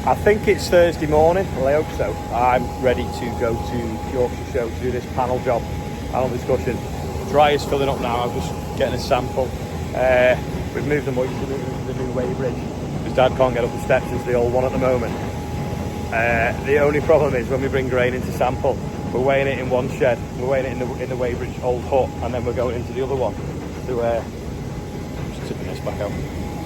I think it's Thursday morning, well I hope so. I'm ready to go to Yorkshire Show to do this panel job, panel discussion. Dry is filling up now, I'm just getting a sample. We've moved the moisture into the new weighbridge because Dad can't get up the steps into the old one at the moment. The only problem is when we bring grain into sample, we're weighing it in one shed, we're weighing it in the weighbridge old hut, and then we're going into the other one to just tipping this back out.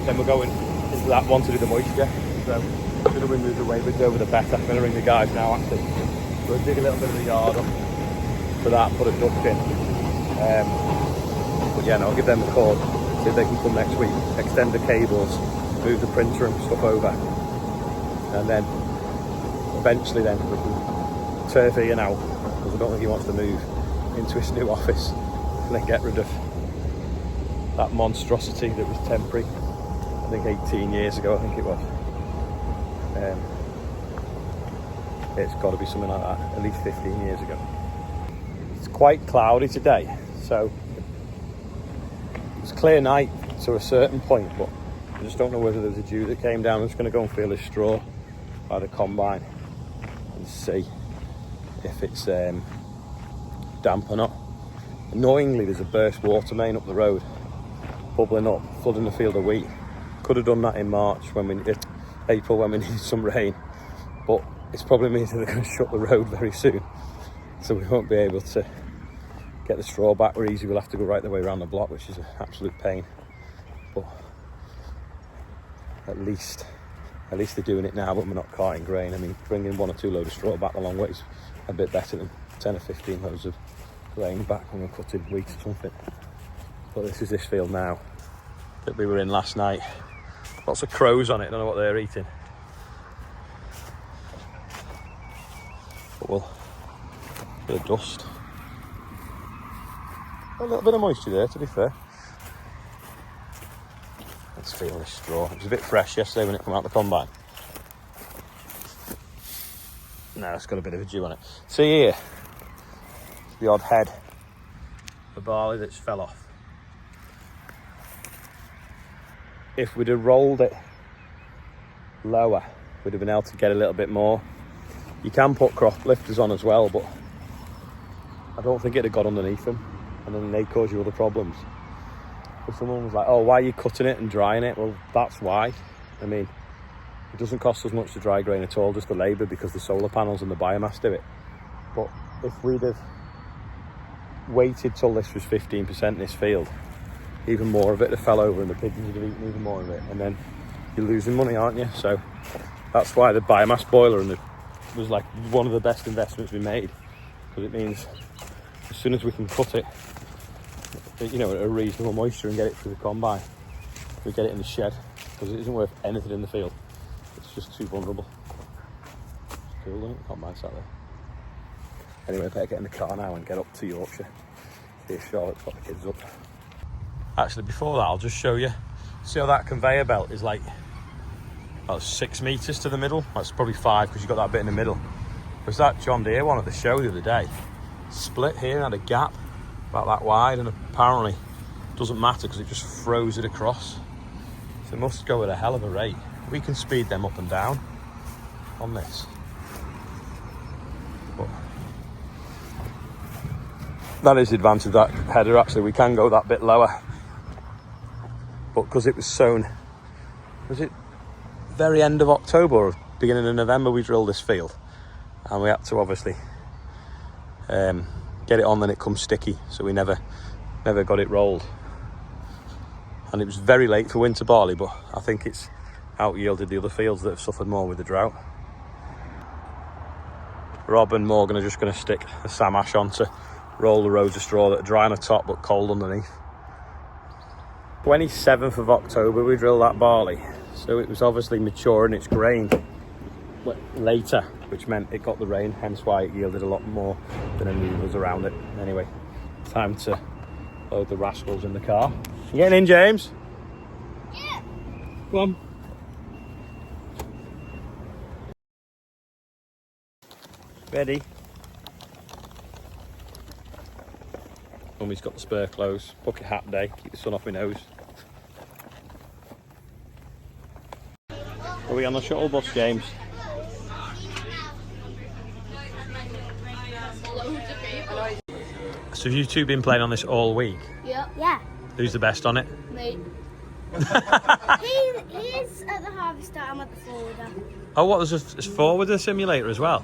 Then we're going into that one to do the moisture. So the sooner we move the weighbridge over the better. I'm going to ring the guys now actually. We'll dig a little bit of the yard up for that, put a duct in. But yeah, no, I'll give them a call, see if they can come next week, extend the cables, move the printer and stuff over, and then eventually then we can turf Ian out, because I don't think he wants to move into his new office, and then get rid of that monstrosity that was temporary. I think 18 years ago, I think it was. It's got to be something like that, at least 15 years ago. It's quite cloudy today, so it's a clear night to a certain point, but I just don't know whether there's a dew that came down. I'm just going to go and feel this straw by the combine and see if it's damp or not. Annoyingly, there's a burst water main up the road, bubbling up, flooding the field of wheat. Could have done that in March, April, when we need some rain, but it's probably means that they're going to shut the road very soon, so we won't be able to get the straw back or easy. We'll have to go right the way around the block, which is an absolute pain, but at least they're doing it now when we're not carting grain. I mean, bringing 1 or 2 loads of straw back the long way is a bit better than 10 or 15 loads of grain back when we're cutting wheat or something. But this is this field now that we were in last night. Lots of crows on it, I don't know what they're eating. But we'll, a bit of dust. A little bit of moisture there, to be fair. Let's feel this straw. It was a bit fresh yesterday when it came out the combine. Now it's got a bit of a dew on it. See here, the odd head of barley that's fell off. If we'd have rolled it lower, we'd have been able to get a little bit more. You can put crop lifters on as well, but I don't think it'd have got underneath them, and then they cause you other problems. But someone was like, oh, why are you cutting it and drying it? Well, that's why. I mean, it doesn't cost as much to dry grain at all, just the labour, because the solar panels and the biomass do it. But if we'd have waited till this was 15% in this field, even more of it fell over and the pigeons would have eaten even more of it, and then you're losing money, aren't you? So that's why the biomass boiler was like one of the best investments we made, because it means as soon as we can cut it, you know, at a reasonable moisture and get it through the combine, we get it in the shed, because it isn't worth anything in the field. It's just too vulnerable. It's cool, isn't it? The combine's sat there. Anyway, I better get in the car now and get up to Yorkshire. See if Charlotte's got the kids up. Actually, before that, I'll just show you. See how that conveyor belt is like about 6 metres to the middle? That's probably 5, because you've got that bit in the middle. There's that John Deere one at the show the other day. Split here and had a gap about that wide, and apparently it doesn't matter because it just froze it across. So it must go at a hell of a rate. We can speed them up and down on this. But that is the advantage of that header, actually. We can go that bit lower. But because it was sown, was it very end of October or beginning of November we drilled this field, and we had to obviously get it on, then it comes sticky, so we never got it rolled. And it was very late for winter barley, but I think it's out yielded the other fields that have suffered more with the drought. Rob and Morgan are just going to stick a Sam ash on to roll the rows of straw that are dry on the top but cold underneath. 27th of October we drilled that barley, so it was obviously mature in its grain later, which meant it got the rain, hence why it yielded a lot more than anything was around it. Anyway, time to load the rascals in the car. You getting in, James? Yeah. Come on. Ready? Mummy's got the spare clothes, bucket hat day, keep the sun off my nose. Are we on the shuttle bus, James? So have you two been playing on this all week? Yep. Yeah. Who's the best on it? Me. He is at the harvester, I'm at the forwarder. Oh, what, there's a forwarder simulator as well?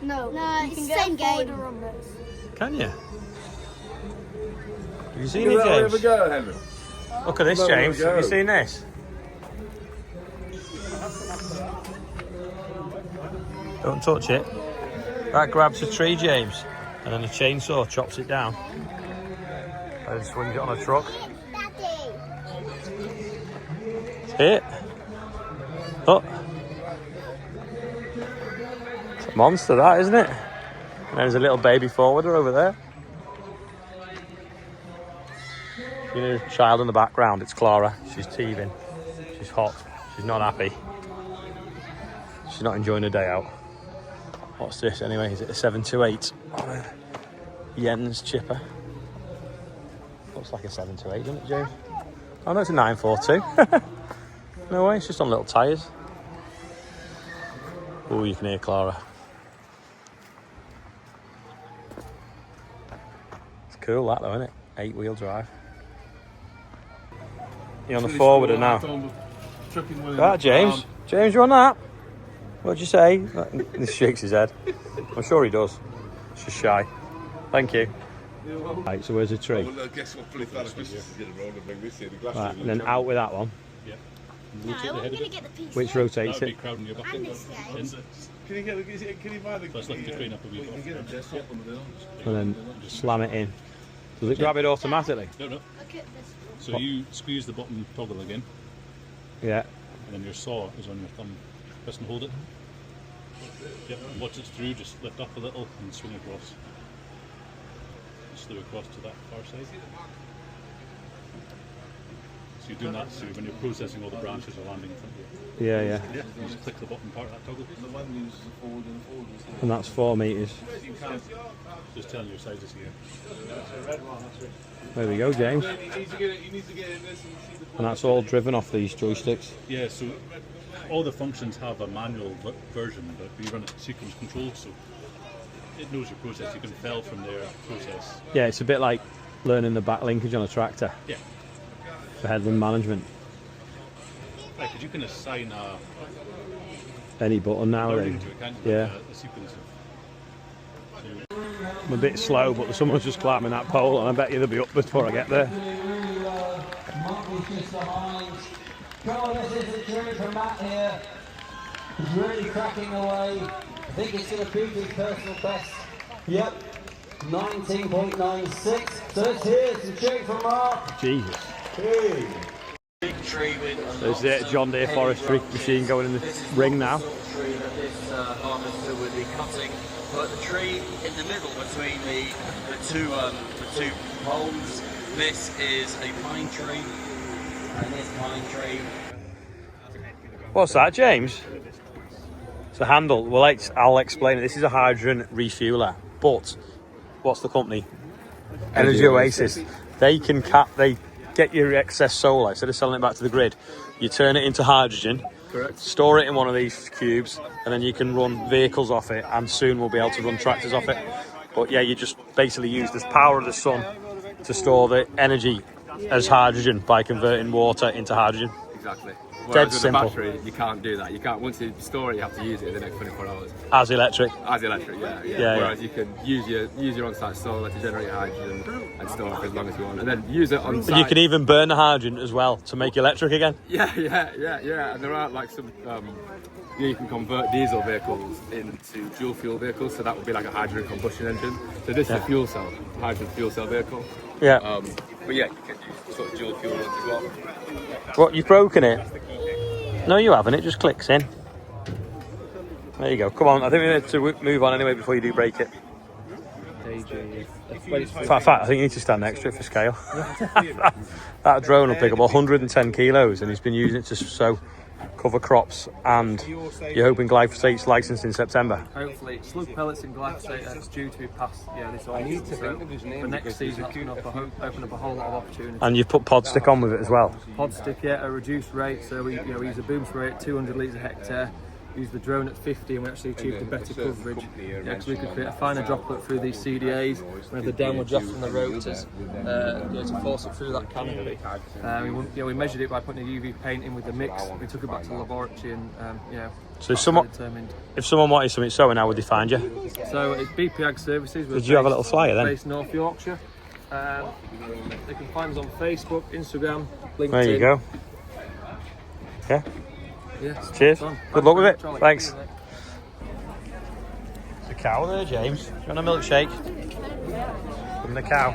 No, it's the same game. On this. Can you? Have you seen it, James? Look at this, James. Have you seen this? Don't touch it. That grabs a tree, James, and then a chainsaw chops it down. And swings it on a truck. Hit. Oh. It's a monster, that, isn't it? And there's a little baby forwarder over there. You know, a child in the background, it's Clara. She's teething. She's hot. She's not happy. She's not enjoying her day out. What's this anyway? Is it a 728 on a Jens chipper? Looks like a 728, doesn't it, James? Oh no, it's a 942. No way, it's just on little tyres. Oh, you can hear Clara. It's cool that though, isn't it? 8-wheel drive. You're on the forwarder now. That, James? James, you on that? What'd you say? He shakes his head. I'm sure he does. It's just shy. Thank you. Right, so where's the tree? Right, and then out with that one. Yeah. No, I'm going to get the piece. Which rotates it? Crowding your bucket. And this guy. Can you buy the? Let's lift the crane up a wee bit. And then slam it in. Does it grab it automatically? No. Look at this. So you squeeze the button toggle again, Yeah. and then your saw is on your thumb. Press and hold it. Yep. And once it's through, just lift up a little and swing across. Slew across to that far side. So you're doing that so when you're processing, all the branches are landing in front of you. Yeah. Yeah. You just click the button part of that toggle. And that's 4 metres. Just telling your sizes here. There we go, James. And that's all driven off these joysticks. Yeah, so all the functions have a manual version, but we run it sequence control, so it knows your process. You can fell from there, process. Yeah, it's a bit like learning the back linkage on a tractor. Yeah. For headland management. Right, because you can assign Any button nowadays. learning to it, can't you? Yeah. A sequence of. I'm a bit slow, but someone's just climbing that pole, and I bet you they'll be up before I get there. Come on, this is the tree from Matt here. He's really cracking away. I think it's going to beat his personal best. Yep, 19.96. So it's here, it's the tree from Mark. Jesus. Hey. There's the John Deere Forestry machine going in the ring now. This tree that this harvester would be cutting, but the tree in the middle between the two poles. This is a pine tree, and this pine tree. What's that, James? It's a handle. Well, I'll explain it. This is a hydrogen refueler, but what's the company? Energy Oasis. They can they get your excess solar, instead of selling it back to the grid, you turn it into hydrogen. Correct. Store it in one of these cubes, and then you can run vehicles off it, and soon we'll be able to run tractors off it. But yeah, you just basically use the power of the sun to store the energy as hydrogen by converting water into hydrogen. Exactly. Dead Whereas with simple. a battery, you can't do that. You can't. Once you store it, you have to use it in the next 24 hours. As electric. As electric, yeah. Whereas you can use your on-site solar to generate hydrogen and store it for as long as you want, and then use it on site. And you can even burn the hydrogen as well to make electric again. Yeah. And there are like some. You can convert diesel vehicles into dual fuel vehicles, so that would be like a hydrogen combustion engine. So this is a fuel cell, hydrogen fuel cell vehicle. Yeah. But yeah, you can use sort of dual fuel ones as well. What, you've broken it? No, you haven't. It just clicks in. There you go. Come on. I think we need to move on anyway before you do break it. In fact, I think you need to stand next to it for scale. That drone will pick up 110 kilos, and he's been using it to cover crops, and you're hoping glyphosate's licensed in September. Hopefully, slug pellets and glyphosate that's due to be passed this autumn. I need to think of his name. For next season, that's going to open up a whole lot of opportunities. And you've put pod stick on with it as well. Pod stick, at a reduced rate. So we use a boom spray at 200 litres a hectare. used the drone at 50 and we actually achieved a better coverage. Yeah, because we could create a finer droplet through these CDAs. We have the downward draft from the rotors to force it through that canopy. We measured it by putting a UV paint in with the mix. We took it back to the laboratory and So if someone wanted something sowing, how would they find you? So it's BP Ag Services. Did you have a little flyer then? Based North Yorkshire. They can find us on Facebook, Instagram, LinkedIn. There you go. Yeah. Yes. Cheers. Good luck with it. Charlie. Thanks. There's a cow there, James. Do you want a milkshake? Give him the cow.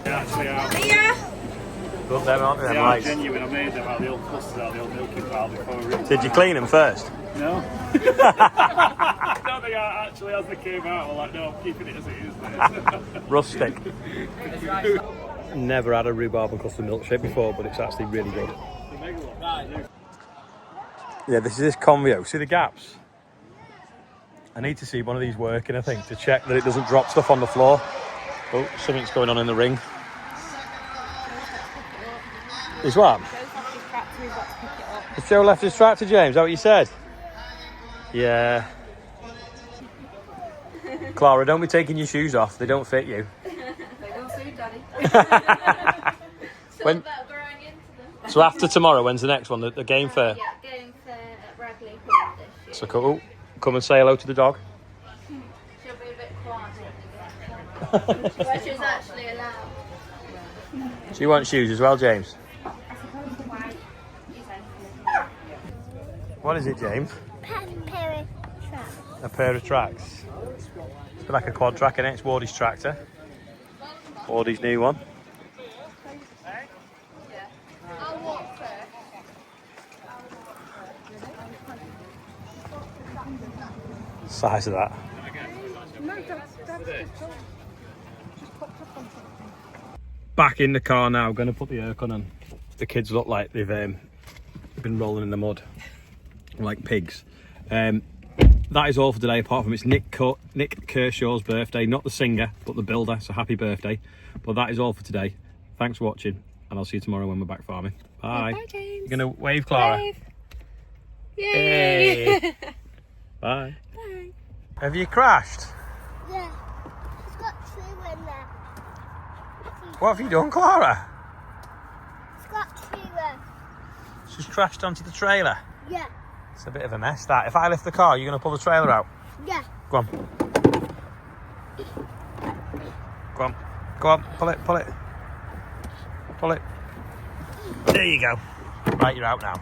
They actually are. Good them, aren't they? They Them are lights. genuine. I made them out of the old custard, out of the old milking pile before. Did you clean them first? No. No, they are actually, as they came out, we're like, no, I'm keeping it as it is. Rustic. Never had a rhubarb and custard milkshake before, but it's actually really good. Yeah, this is this Convio. See the gaps? I need to see one of these working, I think, to check that it doesn't drop stuff on the floor. Oh, something's going on in the ring. Is what? Has Joe left his tractor, James? Is that what you said? Yeah. Clara, don't be taking your shoes off. They don't fit you. They don't suit Daddy. When, About growing into them. so after tomorrow, when's the next one? The game fair? Yeah, game fair at Bradley this year. So cool. Come and say hello to the dog. She'll be a bit quiet. But she's actually allowed. Do you want shoes as well, James? What is it, James? A pair of tracks. It's like a quad track, innit? It's Wardy's tractor. Wardy's new one. I'll walk first. Size of that. Back in the car now, going to put the aircon on. The kids look like they've been rolling in the mud like pigs. That is all for today, apart from it's Nick Kershaw's birthday, not the singer but the builder, so happy birthday. But that is all for today. Thanks for watching, and I'll see you tomorrow when we're back farming. Bye. Bye, James. You're gonna wave, Clara? Wave. Yay. Yay. Bye. Bye. Have you crashed? Yeah. It's got two in there. What have you done, Clara? It's got two there. She's crashed onto the trailer. Yeah. It's a bit of a mess, that. If I lift the car, you're going to pull the trailer out? Yeah. Go on. Go on. Go on. Pull it, pull it. Pull it. There you go. Right, you're out now.